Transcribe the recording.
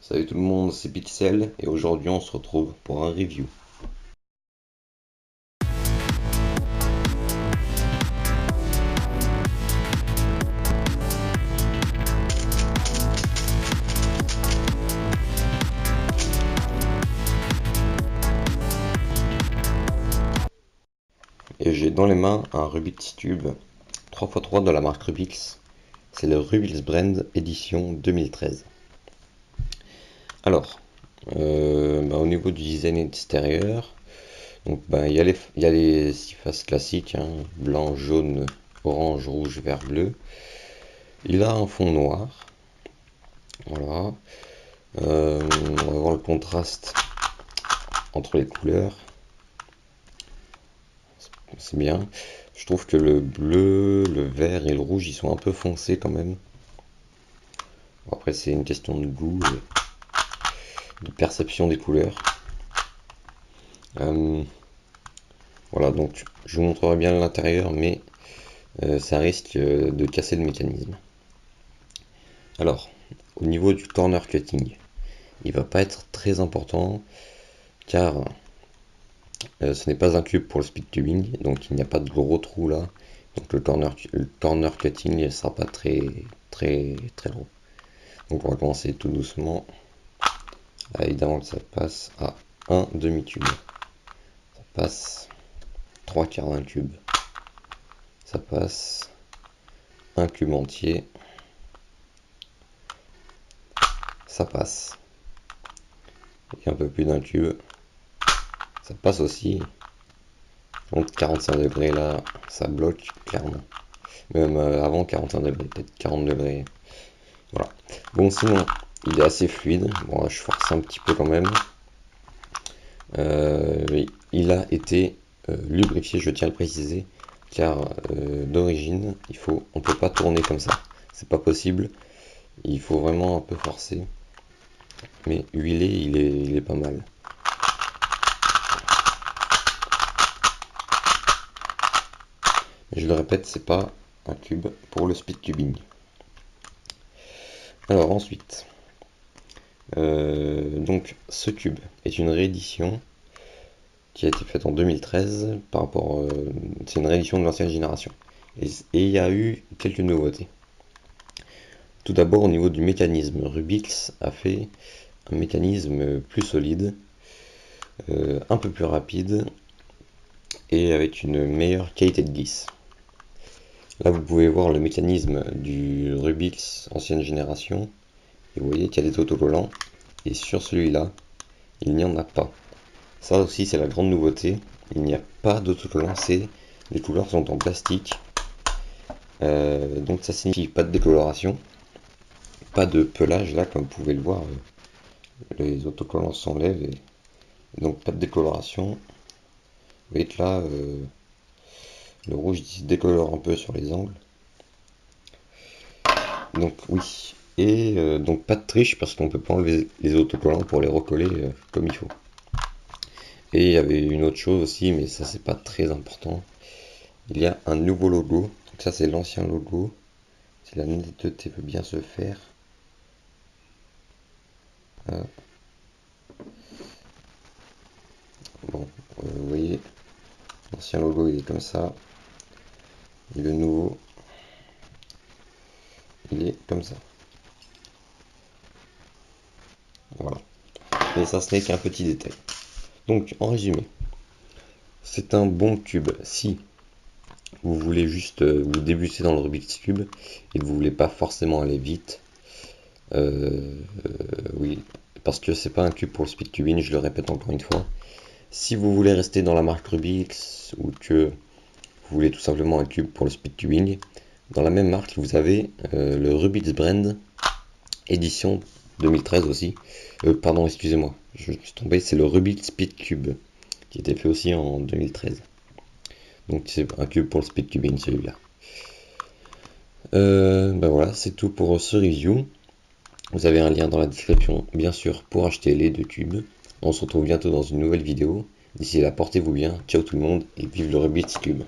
Salut tout le monde, c'est Pixel et aujourd'hui on se retrouve pour un review. Et j'ai dans les mains un Rubik's Cube 3x3 de la marque Rubix. C'est le Rubix Brand édition 2013. Alors, au niveau du design extérieur, donc il y a les 6 faces classiques, hein, blanc, jaune, orange, rouge, vert, bleu. Il a un fond noir. Voilà. On va voir le contraste entre les couleurs. C'est bien. Je trouve que le bleu, le vert et le rouge, ils sont un peu foncés quand même. Bon, après, c'est une question de goût et de perception des couleurs. Voilà, donc je vous montrerai bien l'intérieur, mais ça risque de casser le mécanisme. Alors, au niveau du corner cutting, il va pas être très important, car ce n'est pas un cube pour le speed tubing, donc il n'y a pas de gros trou là. Donc le corner cutting ne sera pas très long. Donc on va commencer tout doucement. Là, évidemment que ça passe à un demi-cube. Ça passe 3/4 d'un cube. Ça passe un cube entier. Ça passe. Et un peu plus d'un cube. Ça passe aussi. Donc 45 degrés là, ça bloque clairement. Même avant 45 degrés, peut-être 40 degrés. Voilà. Bon, sinon, il est assez fluide. Bon, là, je force un petit peu quand même. Il a été lubrifié, je tiens à le préciser, car d'origine, on peut pas tourner comme ça. C'est pas possible. Il faut vraiment un peu forcer. Mais huilé, il est pas mal. Je le répète, c'est pas un cube pour le speed tubing. Alors ensuite, donc ce cube est une réédition qui a été faite en 2013 par rapport, c'est une réédition de l'ancienne génération. Et il y a eu quelques nouveautés. Tout d'abord au niveau du mécanisme, Rubix a fait un mécanisme plus solide, un peu plus rapide et avec une meilleure qualité de glisse. Là vous pouvez voir le mécanisme du Rubix ancienne génération et vous voyez qu'il y a des autocollants et sur celui-là il n'y en a pas. Ça aussi c'est la grande nouveauté, il n'y a pas d'autocollant, les couleurs sont en plastique, donc ça signifie pas de décoloration, pas de pelage là comme vous pouvez le voir, les autocollants s'enlèvent et donc pas de décoloration. Vous voyez que là le rouge il se décolore un peu sur les angles, donc oui, et donc pas de triche parce qu'on peut pas enlever les autocollants pour les recoller comme il faut. Et il y avait une autre chose aussi, mais ça c'est pas très important. Il y a un nouveau logo. Donc ça c'est l'ancien logo. Si la netteté veut bien se faire. Bon, vous voyez, l'ancien logo il est comme ça. Et le nouveau, il est comme ça. Voilà. Mais ça ce n'est qu'un petit détail. Donc en résumé, c'est un bon cube si vous voulez juste vous débuter dans le Rubik's Cube et que vous voulez pas forcément aller vite. Oui, parce que c'est pas un cube pour le speed tubing, je le répète encore une fois. Si vous voulez rester dans la marque Rubix ou que vous voulez tout simplement un cube pour le speed tubing, dans la même marque vous avez le Rubix Brand édition 2013 aussi. Pardon, excusez-moi, je suis tombé, c'est le Rubix Speed Cube qui était fait aussi en 2013. Donc c'est un cube pour le speed tubing celui-là. Voilà, c'est tout pour ce review. Vous avez un lien dans la description, bien sûr, pour acheter les deux cubes. On se retrouve bientôt dans une nouvelle vidéo. D'ici là, portez-vous bien, ciao tout le monde, et vive le Rubik's Cube.